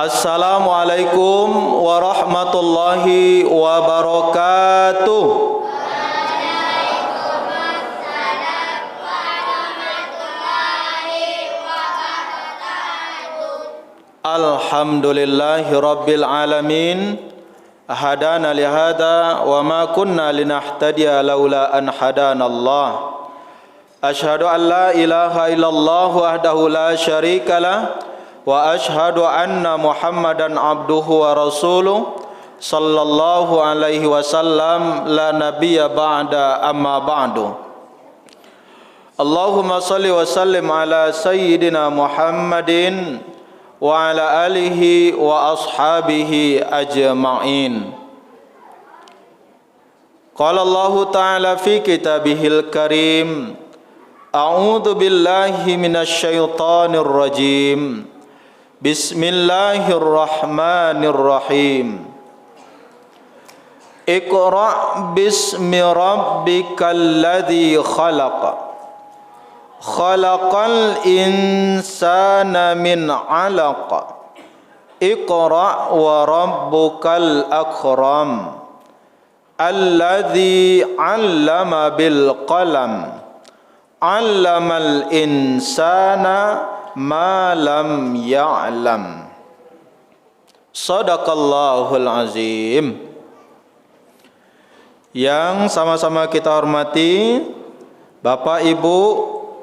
Assalamualaikum warahmatullahi wabarakatuh. Waalaikumsalam warahmatullahi wabarakatuh. Alhamdulillahi rabbil alamin. Hadana lihada wa ma kunna linahtadiya laula an hadana Allah. Ashhadu an la ilaha illallah wahdahu la syarikalah wa ashhadu anna Muhammadan abduhu wa rasuluh sallallahu alaihi wasallam la nabiyya ba'da amma ba'du. Allahumma salli wa sallim ala sayyidina Muhammadin wa ala alihi wa ashabihi ajma'in. Qala Allah ta'ala fi kitabihil karim, a'udzu billahi minasy syaithanir rajim. Bismillahirrahmanirrahim. Iqra' bismi rabbikal ladzi khalaq. Khalaqal insana min 'alaq. Iqra' wa rabbukal akram. Alladzi 'allama bil qalam. 'Allamal insana ma lam ya'lam. Shadaqallahul azim. Yang sama-sama kita hormati Bapak Ibu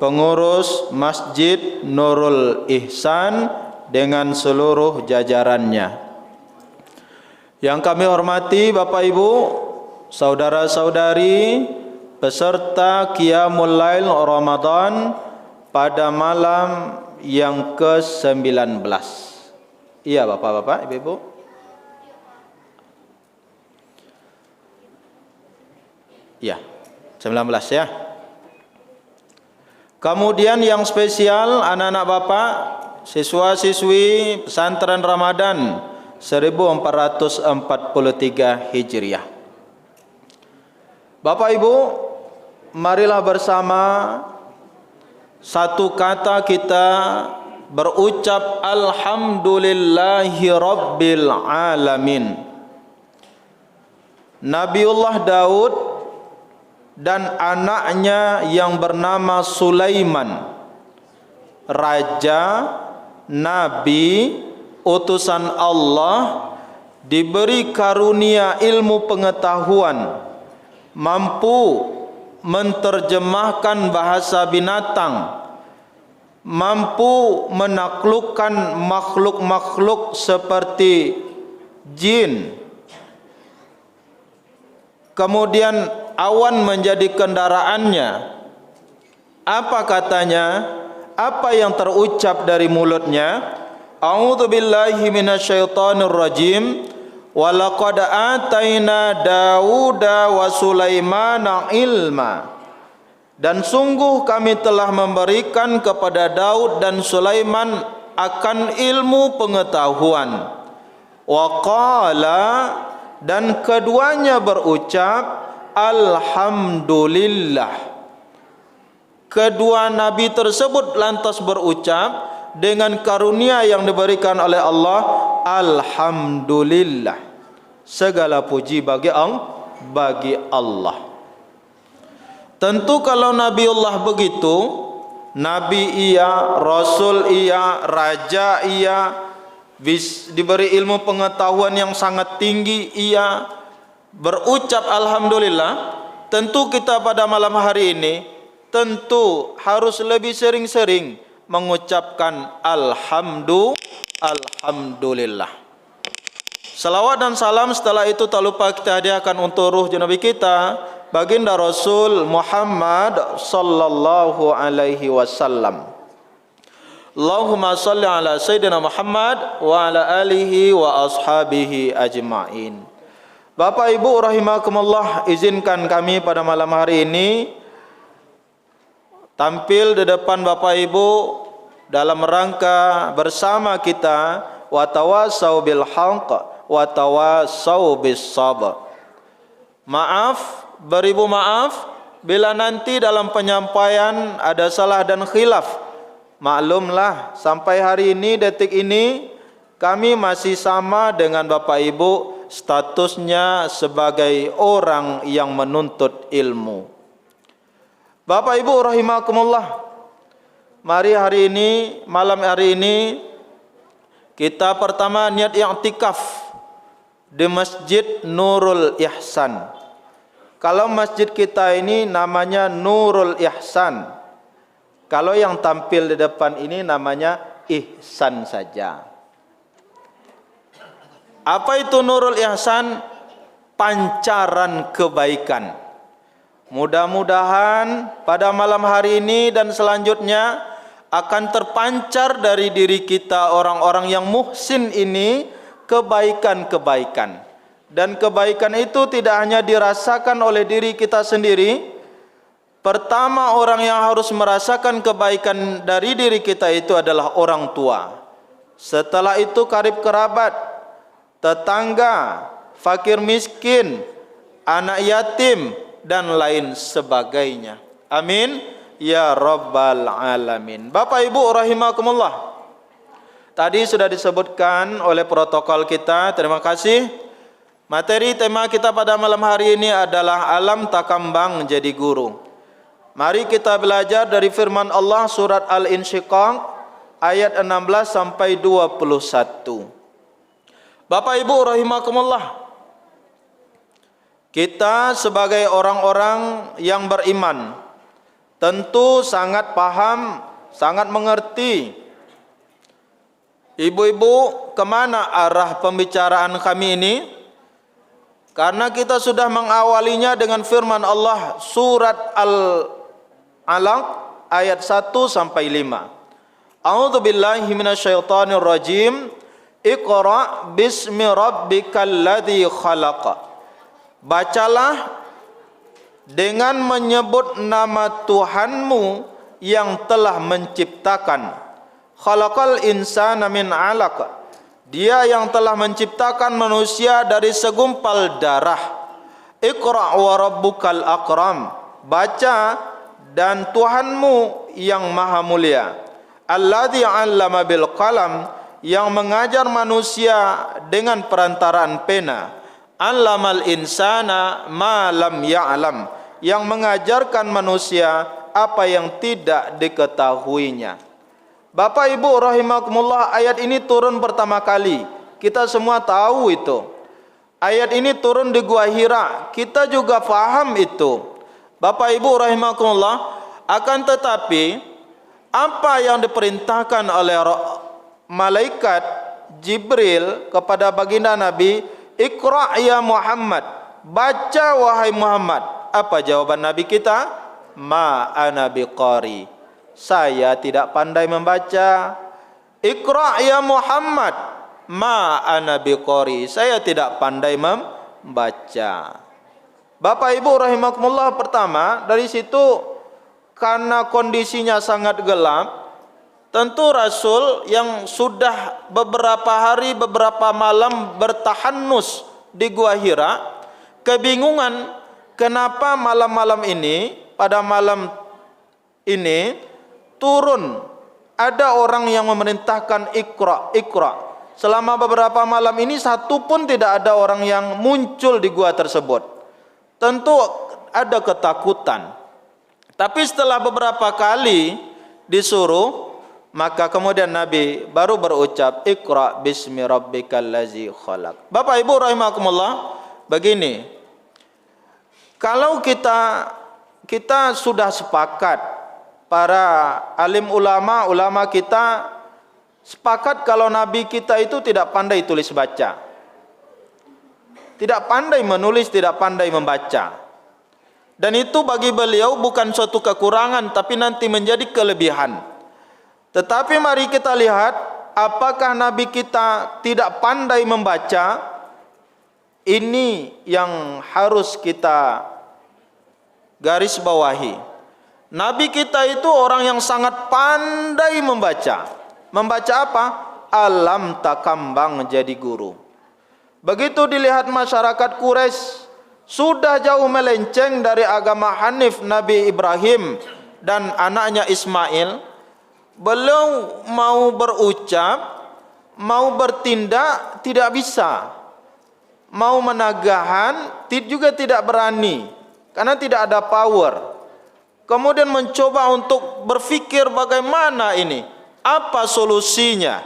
pengurus Masjid Nurul Ihsan dengan seluruh jajarannya. Yang kami hormati Bapak Ibu, saudara-saudari peserta Qiyamul Lail Ramadan pada malam yang ke-19. Iya Bapak-bapak, Ibu-ibu. Iya, 19 ya. Kemudian yang spesial anak-anak Bapak, siswa-siswi pesantren Ramadan 1443 Hijriah. Bapak Ibu, marilah bersama satu kata kita berucap alhamdulillahi rabbil alamin. Nabiullah Daud dan anaknya yang bernama Sulaiman, raja, nabi, utusan Allah, diberi karunia ilmu pengetahuan, mampu menterjemahkan bahasa binatang, mampu menaklukkan makhluk-makhluk seperti jin. Kemudian awan menjadi kendaraannya. Apa katanya? Apa yang terucap dari mulutnya? A'udzu billahi minasyaitonir rajim. Walaqad ataina Dauda wa Sulaimana ilma. Dan sungguh kami telah memberikan kepada Daud dan Sulaiman akan ilmu pengetahuan. Wa qala, dan keduanya berucap alhamdulillah. Kedua nabi tersebut lantas berucap dengan karunia yang diberikan oleh Allah, alhamdulillah. Segala puji bagi Allah. Tentu kalau Nabiullah begitu, nabi iya, rasul iya, raja iya, diberi ilmu pengetahuan yang sangat tinggi iya, berucap alhamdulillah. Tentu kita pada malam hari ini tentu harus lebih sering-sering mengucapkan alhamdulillah. Salawat dan salam setelah itu tak lupa kita hadiahkan untuk ruh Nabi kita, baginda Rasul Muhammad sallallahu alaihi wasallam. Allahumma salli ala Sayyidina Muhammad wa ala alihi wa ashabihi ajma'in. Bapak Ibu rahimakumullah, izinkan kami pada malam hari ini tampil di depan Bapak Ibu dalam rangka bersama kita wa tawasaw bil haqq wa tawasaw bis sabr. Maaf, beribu maaf bila nanti dalam penyampaian ada salah dan khilaf. Maklumlah sampai hari ini, detik ini, kami masih sama dengan Bapak Ibu statusnya sebagai orang yang menuntut ilmu. Bapak Ibu rahimakumullah, mari hari ini, malam hari ini, kita pertama niat i'tikaf di Masjid Nurul Ihsan. Kalau masjid kita ini namanya Nurul Ihsan, kalau yang tampil di depan ini namanya Ihsan saja. Apa itu Nurul Ihsan? Pancaran kebaikan. Mudah-mudahan pada malam hari ini dan selanjutnya akan terpancar dari diri kita orang-orang yang muhsin ini kebaikan-kebaikan. Dan kebaikan itu tidak hanya dirasakan oleh diri kita sendiri. Pertama orang yang harus merasakan kebaikan dari diri kita itu adalah orang tua. Setelah itu karib kerabat, tetangga, fakir miskin, anak yatim, dan lain sebagainya. Amin ya rabbal alamin. Bapak Ibu rahimakumullah, tadi sudah disebutkan oleh protokol kita. Terima kasih. Materi tema kita pada malam hari ini adalah alam takambang jadi guru. Mari kita belajar dari firman Allah surat Al-Insyiqaq ayat 16 sampai 21. Bapak Ibu rahimakumullah, kita sebagai orang-orang yang beriman tentu sangat paham, sangat mengerti. Ibu-ibu, kemana arah pembicaraan kami ini? Karena kita sudah mengawalinya dengan firman Allah surat Al-Alaq ayat 1 sampai 5. A'udzubillahi minasyaitonir rajim. Iqra bismi rabbikal ladzi khalaq. Bacalah dengan menyebut nama Tuhanmu yang telah menciptakan. Khalaqal insana min 'alaq. Dia yang telah menciptakan manusia dari segumpal darah. Iqra wa rabbukal akram. Baca dan Tuhanmu yang maha mulia. Alladzi 'allama bil qalam, yang mengajar manusia dengan perantaraan pena. 'Allamal insana ma lam ya'lam, yang mengajarkan manusia apa yang tidak diketahuinya. Bapak Ibu rahimakumullah, ayat ini turun pertama kali. Kita semua tahu itu. Ayat ini turun di Gua Hira. Kita juga faham itu. Bapak Ibu rahimakumullah, akan tetapi apa yang diperintahkan oleh malaikat Jibril kepada baginda Nabi, Iqra ya Muhammad, baca wahai Muhammad. Apa jawaban Nabi kita? Ma ana biqari, saya tidak pandai membaca. Iqra ya Muhammad, ma ana biqari, saya tidak pandai membaca. Bapak Ibu rahimakumullah, pertama dari situ karena kondisinya sangat gelap, tentu Rasul yang sudah beberapa hari, beberapa malam bertahanus di Gua Hira, kebingungan kenapa malam-malam ini, pada malam ini turun ada orang yang memerintahkan Iqra, Iqra. Selama beberapa malam ini satu pun tidak ada orang yang muncul di gua tersebut. Tentu ada ketakutan. Tapi setelah beberapa kali disuruh, maka kemudian Nabi baru berucap Iqra bismi rabbikal ladzi khalaq. Bapak Ibu rahimakumullah, begini. Kalau kita sudah sepakat, para alim ulama kita sepakat kalau Nabi kita itu tidak pandai tulis baca, tidak pandai menulis, tidak pandai membaca. Dan itu bagi beliau bukan suatu kekurangan, tapi nanti menjadi kelebihan. Tetapi mari kita lihat, apakah Nabi kita tidak pandai membaca? Ini yang harus kita garis bawahi. Nabi kita itu orang yang sangat pandai membaca. Membaca apa? alam takambang jadi guru. Begitu dilihat masyarakat Quraisy sudah jauh melenceng dari agama Hanif Nabi Ibrahim dan anaknya Ismail, beliau mau berucap, mau bertindak tidak bisa, mau menagahan juga tidak berani karena tidak ada power. Kemudian mencoba untuk berfikir bagaimana ini, apa solusinya.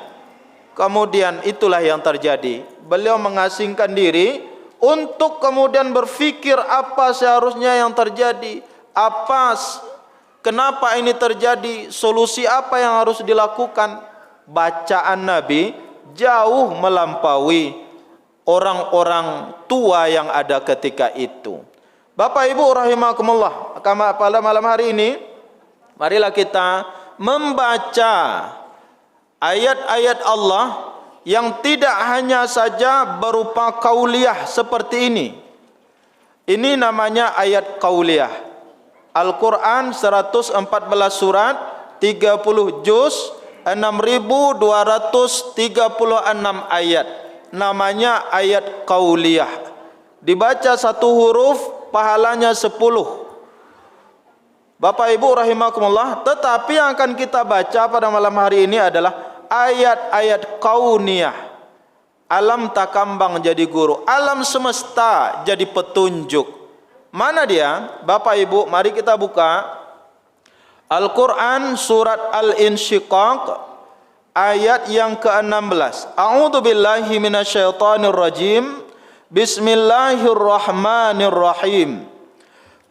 Kemudian itulah yang terjadi. Beliau mengasingkan diri untuk kemudian berfikir apa seharusnya yang terjadi, kenapa ini terjadi, solusi apa yang harus dilakukan. Bacaan Nabi jauh melampaui orang-orang tua yang ada ketika itu. Bapak Ibu rahimakumullah, pada malam hari ini marilah kita membaca ayat-ayat Allah yang tidak hanya saja berupa qauliyah seperti ini. Ini namanya ayat qauliyah. Al-Quran 114 surat, 30 juz, 6.236 ayat. Namanya ayat qauliyah. Dibaca satu huruf, pahalanya 10. Bapak Ibu rahimakumullah, tetapi yang akan kita baca pada malam hari ini adalah ayat-ayat kauniyah. Alam takambang jadi guru, alam semesta jadi petunjuk. Mana dia? Bapak Ibu, mari kita buka Al-Quran surat Al-Insyiqaq ayat yang ke-16. A'udzu billahi minasyaitonir rajim. Bismillahirrahmanirrahim.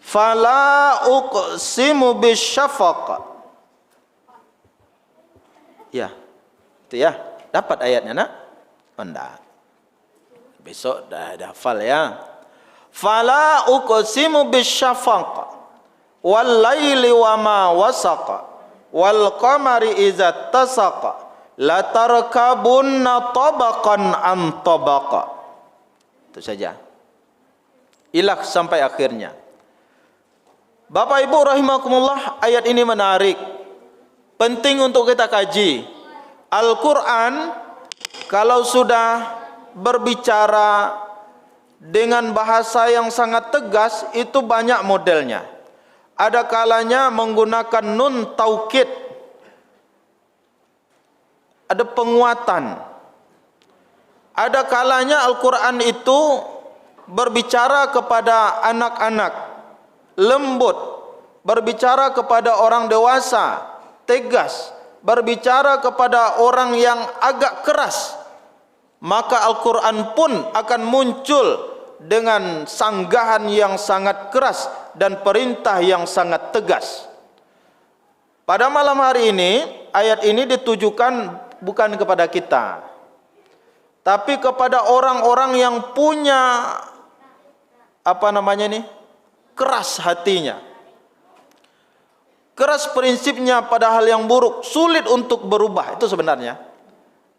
Fala uqsimu bisyafaq. Ya, itu ya. Dapat ayatnya, nak? Enggak. Besok dah hafal ya. Fala uqsimu bisyafaq wal laili wa ma wasaq wal qamari idza tasaq la tarkabunna tabaqan an tabaqa. Itu saja. Ilah sampai akhirnya. Bapak Ibu rahimakumullah, ayat ini menarik. Penting untuk kita kaji. Al-Quran kalau sudah berbicara dengan bahasa yang sangat tegas, itu banyak modelnya. Ada kalanya menggunakan nun taukid, ada penguatan. Ada kalanya Al-Quran itu berbicara kepada anak-anak, lembut. Berbicara kepada orang dewasa, tegas. Berbicara kepada orang yang agak keras, maka Al-Quran pun akan muncul dengan sanggahan yang sangat keras dan perintah yang sangat tegas. Pada malam hari ini, ayat ini ditujukan bukan kepada kita, tapi kepada orang-orang yang punya keras hatinya, keras prinsipnya pada hal yang buruk, sulit untuk berubah. Itu sebenarnya.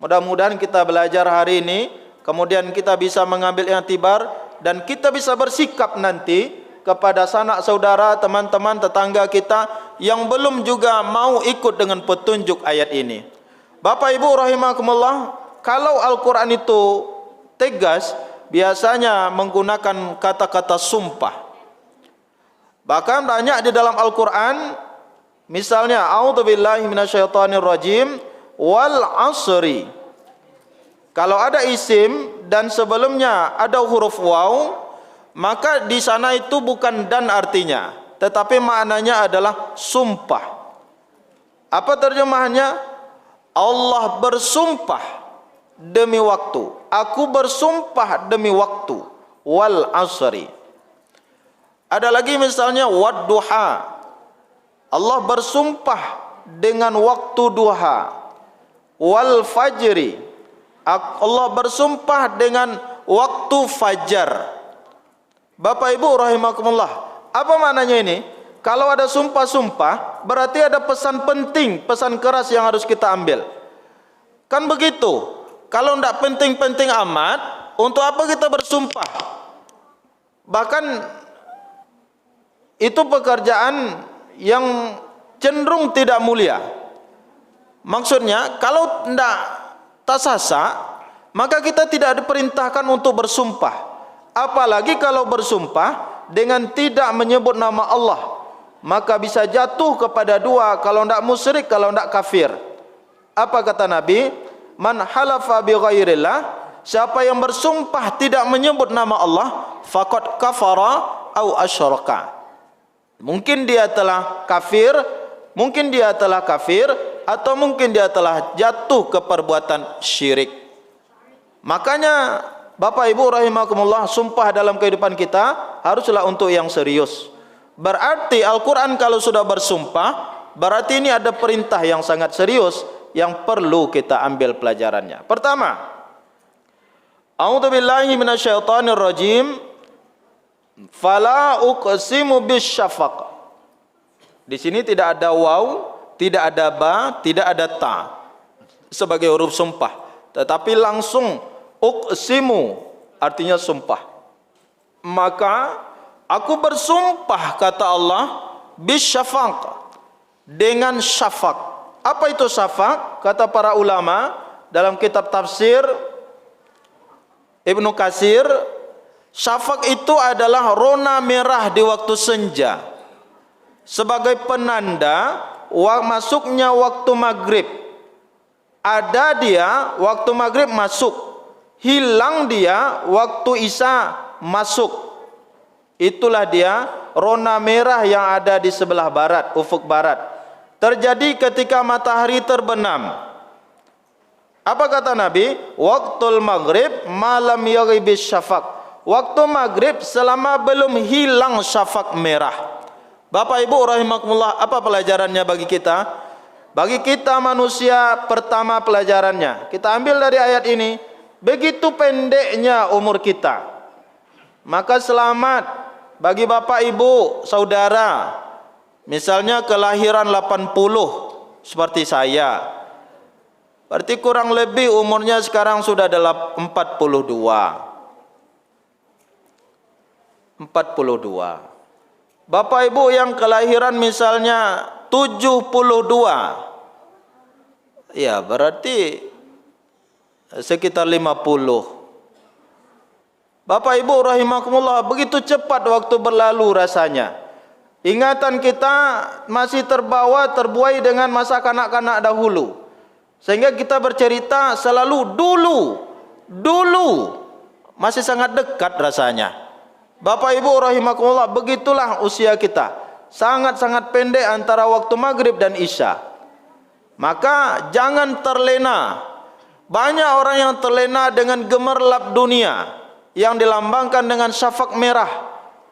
Mudah-mudahan kita belajar hari ini, kemudian kita bisa mengambil i'tibar dan kita bisa bersikap nanti kepada sanak saudara, teman-teman, tetangga kita yang belum juga mau ikut dengan petunjuk ayat ini. Bapak Ibu rahimakumullah, kalau Al-Quran itu tegas, biasanya menggunakan kata-kata sumpah. Bahkan banyak di dalam Al-Quran, misalnya a'udzubillahi minasyaitonirrajim wal asri. Kalau ada isim dan sebelumnya ada huruf waw, maka di sana itu bukan dan artinya, tetapi maknanya adalah sumpah. Apa terjemahannya? Allah bersumpah demi waktu. Aku bersumpah demi waktu. Wal asri. Ada lagi misalnya wadduha. Allah bersumpah dengan waktu duha. Wal fajri. Allah bersumpah dengan waktu fajar. Bapak Ibu rahimakumullah, apa maknanya ini? Kalau ada sumpah-sumpah, berarti ada pesan penting, pesan keras yang harus kita ambil. Kan begitu. Kalau tidak penting-penting amat, untuk apa kita bersumpah? Bahkan itu pekerjaan yang cenderung tidak mulia. Maksudnya, kalau tidak tasasak, maka kita tidak diperintahkan untuk bersumpah. Apalagi kalau bersumpah dengan tidak menyebut nama Allah, maka bisa jatuh kepada dua, kalau tidak musyrik, kalau tidak kafir. Apa kata Nabi? Man halafa bi ghairillah, siapa yang bersumpah tidak menyebut nama Allah, faqad kafara au asyraka. Mungkin dia telah kafir, atau mungkin dia telah jatuh ke perbuatan syirik. Makanya Bapak Ibu rahimakumullah, sumpah dalam kehidupan kita haruslah untuk yang serius. Berarti Al-Quran kalau sudah bersumpah, berarti ini ada perintah yang sangat serius yang perlu kita ambil pelajarannya. Pertama, a'udzubillahi minasyaitonir rajim. Fala uqsimu bisyafaq. Di sini tidak ada waw, tidak ada ba, tidak ada ta sebagai huruf sumpah, tetapi langsung uqsimu artinya sumpah. Maka aku bersumpah, kata Allah, bisyafaq, dengan syafaq. Apa itu syafaq? Kata para ulama dalam kitab tafsir Ibnu Katsir, syafaq itu adalah rona merah di waktu senja, sebagai penanda masuknya waktu maghrib. Ada dia waktu maghrib masuk, hilang dia waktu isya masuk. Itulah dia rona merah yang ada di sebelah barat, ufuk barat. Terjadi ketika matahari terbenam. Apa kata Nabi? Waktul maghrib malam yaghibis syafaq. Waktu maghrib selama belum hilang syafaq merah. Bapak Ibu rahimakumullah, apa pelajarannya bagi kita? Bagi kita manusia, pertama pelajarannya kita ambil dari ayat ini, begitu pendeknya umur kita. Maka selamat bagi Bapak Ibu saudara, misalnya kelahiran 80 seperti saya, berarti kurang lebih umurnya sekarang sudah dalam 42. Bapak Ibu yang kelahiran misalnya 72, ya berarti sekitar 50. Bapak Ibu rahimakumullah, begitu cepat waktu berlalu rasanya. Ingatan kita masih terbuai dengan masa kanak-kanak dahulu, sehingga kita bercerita selalu dulu masih sangat dekat rasanya. Bapak Ibu rahimakumullah, begitulah usia kita, sangat-sangat pendek antara waktu maghrib dan isya. Maka jangan terlena. Banyak orang yang terlena dengan gemerlap dunia yang dilambangkan dengan syafaq merah.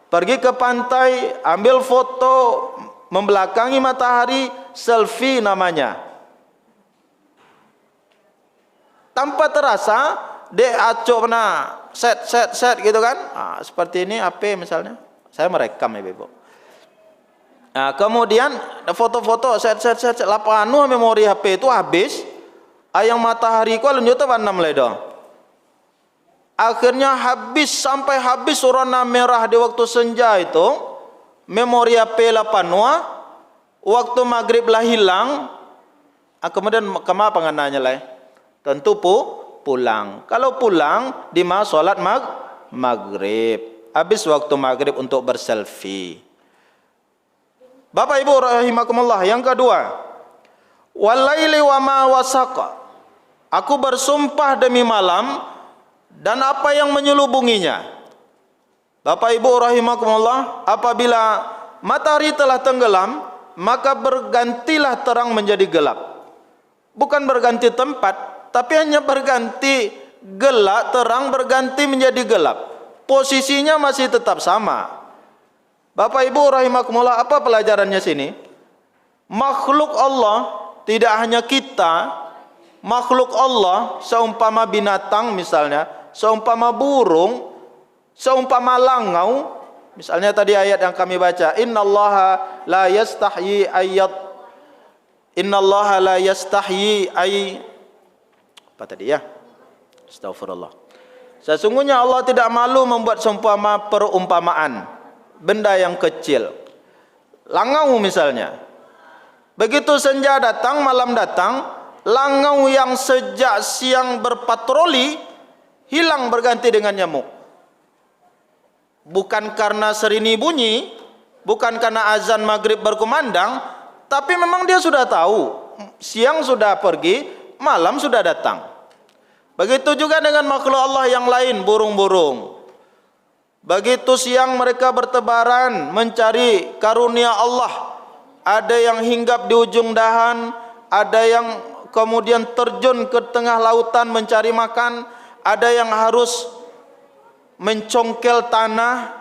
Pergi ke pantai, ambil foto membelakangi matahari, selfie namanya. Tanpa terasa dia acuk pernah set gitu kan. Seperti ini HP misalnya, saya merekam ya Ibu. Kemudian foto-foto set lapanu memori HP itu habis, ayang matahari ku lanjut warna meledo. Akhirnya sampai habis warna merah di waktu senja itu, memori HP lapanua, waktu maghrib lah hilang. Kemudian kemana pengenanya lah? Tentu pulang. Kalau pulang di mas salat maghrib, habis waktu maghrib untuk berselfie. Bapak Ibu rahimakumullah, yang kedua, walaili wa ma wasaqa. Aku bersumpah demi malam dan apa yang menyelubunginya. Bapak Ibu rahimakumullah, apabila matahari telah tenggelam, maka bergantilah terang menjadi gelap. Bukan berganti tempat, tapi hanya berganti gelap, terang berganti menjadi gelap. Posisinya masih tetap sama. Bapak Ibu rahimakumullah, apa pelajarannya sini? Makhluk Allah, tidak hanya kita, makhluk Allah seumpama binatang misalnya, seumpama burung, seumpama langau. Misalnya tadi ayat yang kami baca, innallaha la yastahyi apa tadi ya? Astagfirullah. Sesungguhnya Allah tidak malu membuat seumpama perumpamaan benda yang kecil. Langau misalnya. Begitu senja datang, malam datang, langau yang sejak siang berpatroli hilang berganti dengan nyamuk. Bukan karena serini bunyi, bukan karena azan maghrib berkumandang, tapi memang dia sudah tahu, siang sudah pergi, malam sudah datang. Begitu juga dengan makhluk Allah yang lain, burung-burung. Begitu siang mereka bertebaran mencari karunia Allah. Ada yang hinggap di ujung dahan, ada yang kemudian terjun ke tengah lautan mencari makan, ada yang harus mencongkel tanah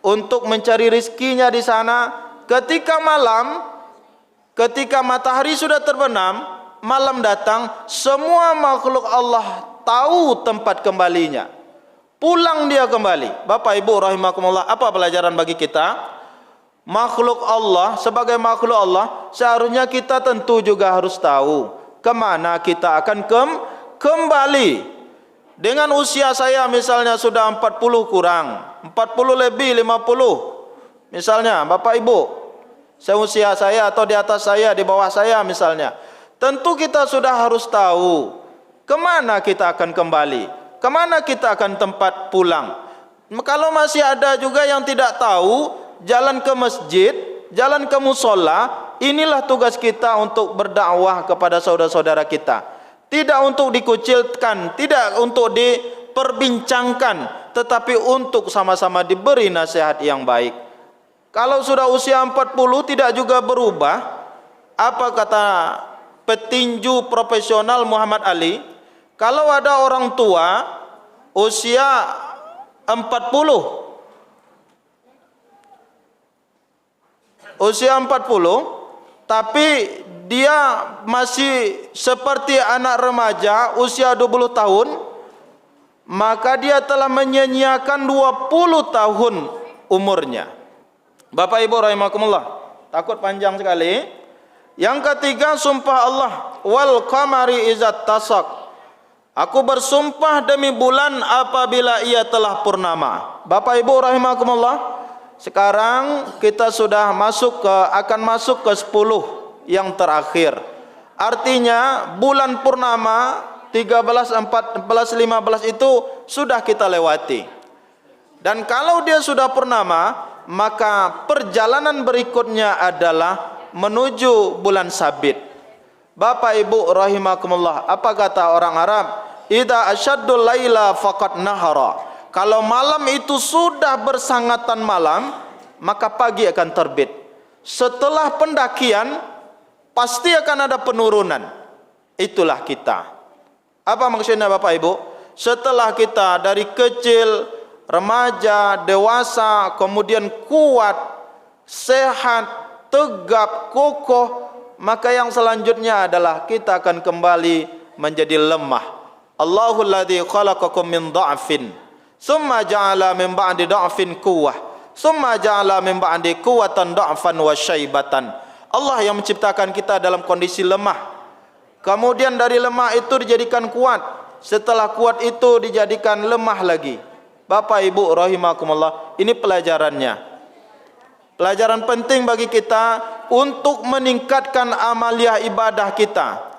untuk mencari rizkinya di sana. Ketika malam, ketika matahari sudah terbenam, malam datang, semua makhluk Allah tahu tempat kembalinya. Pulang dia kembali. Bapak Ibu rahimakumullah, apa pelajaran bagi kita? Makhluk Allah, sebagai makhluk Allah, seharusnya kita tentu juga harus tahu kemana kita akan kembali. Dengan usia saya misalnya sudah 40 kurang, 40 lebih 50. Misalnya Bapak Ibu, seusia saya atau di atas saya, di bawah saya misalnya. Tentu kita sudah harus tahu kemana kita akan kembali. Kemana kita akan tempat pulang? Kalau masih ada juga yang tidak tahu, jalan ke masjid, jalan ke musola, inilah tugas kita untuk berdakwah kepada saudara-saudara kita. Tidak untuk dikucilkan, tidak untuk diperbincangkan, tetapi untuk sama-sama diberi nasihat yang baik. Kalau sudah usia 40 tidak juga berubah, apa kata petinju profesional Muhammad Ali? Kalau ada orang tua usia 40, tapi dia masih seperti anak remaja usia 20 tahun, maka dia telah menyia-nyiakan 20 tahun umurnya. Bapak Ibu rahimakumullah, takut panjang sekali. Yang ketiga, sumpah Allah, wal qamari izat tasak. Aku bersumpah demi bulan apabila ia telah purnama. Bapak Ibu rahimakumullah, sekarang kita sudah akan masuk ke 10 yang terakhir. Artinya bulan purnama 13, 14, 15 itu sudah kita lewati. Dan kalau dia sudah purnama, maka perjalanan berikutnya adalah menuju bulan sabit. Bapak Ibu rahimakumullah, apa kata orang Arab? Idza asyaddul laila faqad nahara. Kalau malam itu sudah bersangatan malam, maka pagi akan terbit. Setelah pendakian pasti akan ada penurunan. Itulah kita. Apa maksudnya Bapak Ibu? Setelah kita dari kecil, remaja, dewasa, kemudian kuat, sehat, tegap, kokoh, maka yang selanjutnya adalah kita akan kembali menjadi lemah. Allahul ladzi khalaqakum min dha'fin, summa ja'ala min ba'di dha'fin quwwah, summa ja'ala min ba'di quwwatan dha'fan wa syaibatan. Allah yang menciptakan kita dalam kondisi lemah. Kemudian dari lemah itu dijadikan kuat. Setelah kuat itu dijadikan lemah lagi. Bapak Ibu rahimakumullah, ini pelajarannya. Pelajaran penting bagi kita untuk meningkatkan amaliah ibadah kita.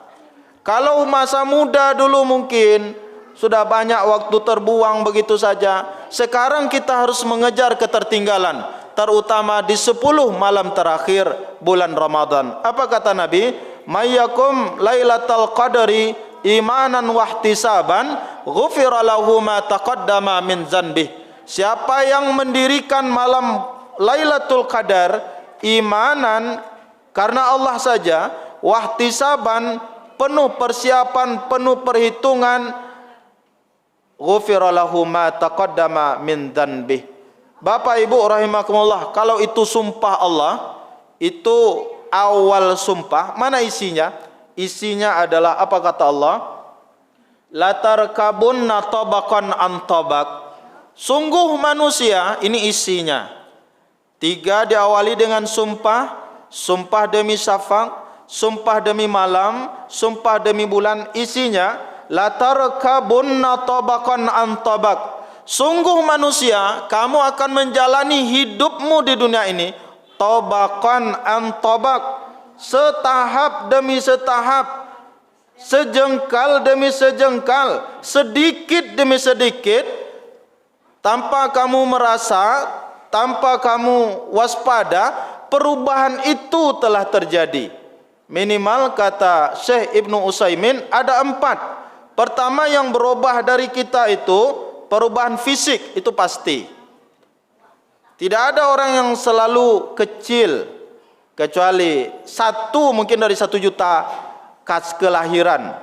Kalau masa muda dulu mungkin sudah banyak waktu terbuang begitu saja. Sekarang kita harus mengejar ketertinggalan, terutama di 10 malam terakhir bulan Ramadan. Apa kata Nabi? Mayyakum lailatul qadri imanan wahtisaban ghufira lahu ma taqaddama min zanbih. Siapa yang mendirikan malam Lailatul Qadar imanan karena Allah saja, wahtisaban penuh persiapan, penuh perhitungan, ghufira lahu ma taqaddama min dzanbih. Bapak Ibu rahimakumullah, kalau itu sumpah Allah, itu awal sumpah, mana isinya? Isinya adalah apa kata Allah? La tarkabunna tabaqan an tabaq. Sungguh manusia, ini isinya. 3 diawali dengan sumpah, sumpah demi syafaq, sumpah demi malam, sumpah demi bulan. Isinya la tarkabunna tabaqan an tabaq. Sungguh manusia, kamu akan menjalani hidupmu di dunia ini tabaqan an tabaq, setahap demi setahap, sejengkal demi sejengkal, sedikit demi sedikit, tanpa kamu merasa, tanpa kamu waspada, perubahan itu telah terjadi. Minimal kata Syekh Ibnu Utsaimin ada 4. Pertama yang berubah dari kita itu perubahan fisik, itu pasti. Tidak ada orang yang selalu kecil, kecuali satu mungkin dari 1 juta kas kelahiran.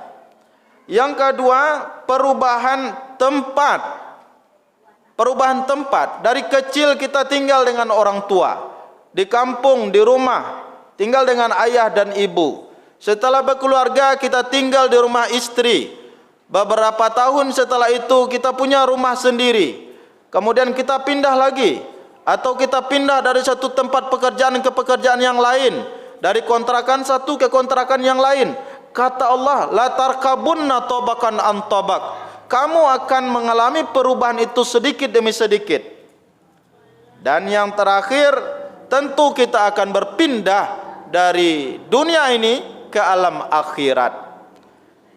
Yang kedua, perubahan tempat. Perubahan tempat. Dari kecil kita tinggal dengan orang tua, di kampung, di rumah, tinggal dengan ayah dan ibu. Setelah berkeluarga kita tinggal di rumah istri. Beberapa tahun setelah itu kita punya rumah sendiri. Kemudian kita pindah lagi, atau kita pindah dari satu tempat pekerjaan ke pekerjaan yang lain, dari kontrakan satu ke kontrakan yang lain. Kata Allah, la tarkabunna tabakan an tabak. Kamu akan mengalami perubahan itu sedikit demi sedikit. Dan yang terakhir, tentu kita akan berpindah dari dunia ini ke alam akhirat.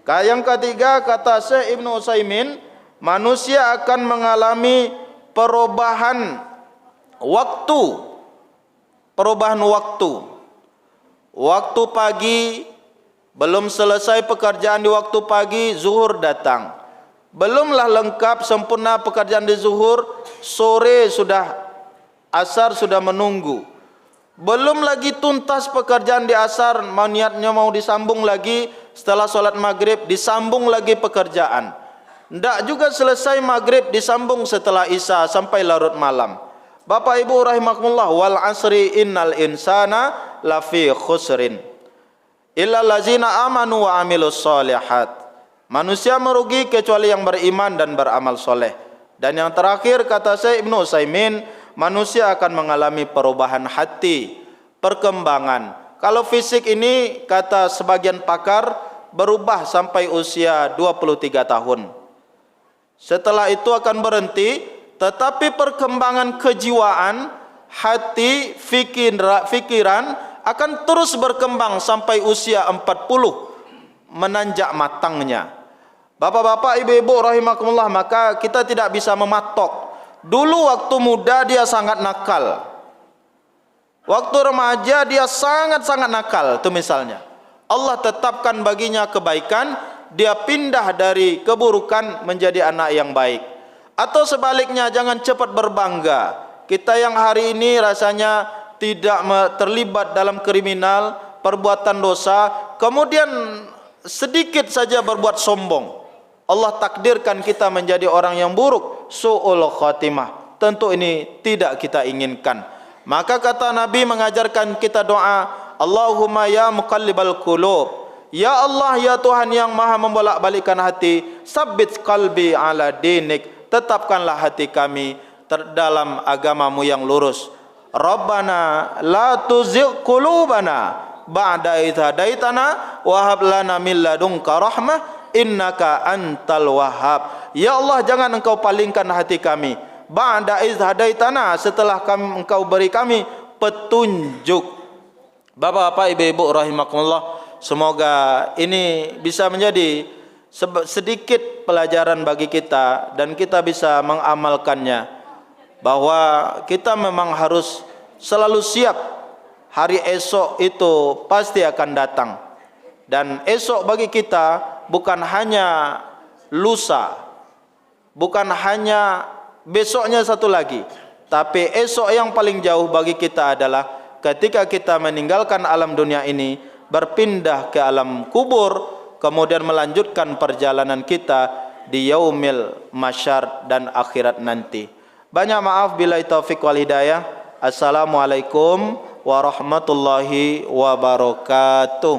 Yang ketiga, kata Syekh Ibnu Utsaimin, manusia akan mengalami perubahan waktu. Perubahan waktu. Waktu pagi, belum selesai pekerjaan di waktu pagi, zuhur datang. Belumlah lengkap sempurna pekerjaan di zuhur, sore sudah, asar sudah menunggu. Belum lagi tuntas pekerjaan di asar, niatnya mau disambung lagi, setelah solat maghrib disambung lagi pekerjaan. Tidak juga selesai maghrib disambung setelah isya sampai larut malam. Bapak Ibu rahimakumullah, wal asri innal insana lafi khusrin illal ladzina amanu wa amilus solihat. Manusia merugi kecuali yang beriman dan beramal soleh. Dan yang terakhir kata Syekh Ibnu Utsaimin, manusia akan mengalami perubahan hati, perkembangan. Kalau fisik ini kata sebagian pakar berubah sampai usia 23 tahun. Setelah itu akan berhenti, tetapi perkembangan kejiwaan, hati, fikiran akan terus berkembang sampai usia 40, menanjak matangnya. Bapak-bapak, ibu-ibu rahimakumullah, maka kita tidak bisa mematok. Dulu waktu muda dia sangat nakal, waktu remaja dia sangat-sangat nakal, itu misalnya. Allah tetapkan baginya kebaikan, dia pindah dari keburukan menjadi anak yang baik. Atau sebaliknya, jangan cepat berbangga. Kita yang hari ini rasanya tidak terlibat dalam kriminal, perbuatan dosa, kemudian sedikit saja berbuat sombong, Allah takdirkan kita menjadi orang yang buruk, su'ul khatimah. Tentu ini tidak kita inginkan. Maka kata Nabi mengajarkan kita doa, Allahumma ya muqallibal qulub, ya Allah, ya Tuhan yang maha membolak-balikkan hati, sabbit qalbi ala dinik, tetapkanlah hati kami dalam agamamu yang lurus. Rabbana la tuzigh qulubana ba'da idh hadaitana wa hab lana min ladunka rahmah innaka antal wahhab. Ya Allah, jangan engkau palingkan hati kami ba'da idh hadaitana, setelah engkau beri kami petunjuk. Bapak-bapak, ibu-ibu rahimakumullah, semoga ini bisa menjadi sedikit pelajaran bagi kita dan kita bisa mengamalkannya, bahwa kita memang harus selalu siap. Hari esok itu pasti akan datang, dan esok bagi kita bukan hanya lusa, bukan hanya besoknya satu lagi, tapi esok yang paling jauh bagi kita adalah ketika kita meninggalkan alam dunia ini, berpindah ke alam kubur, kemudian melanjutkan perjalanan kita di yaumil masyar dan akhirat nanti. Banyak maaf, billahi taufik wal hidayah. Assalamualaikum warahmatullahi wabarakatuh.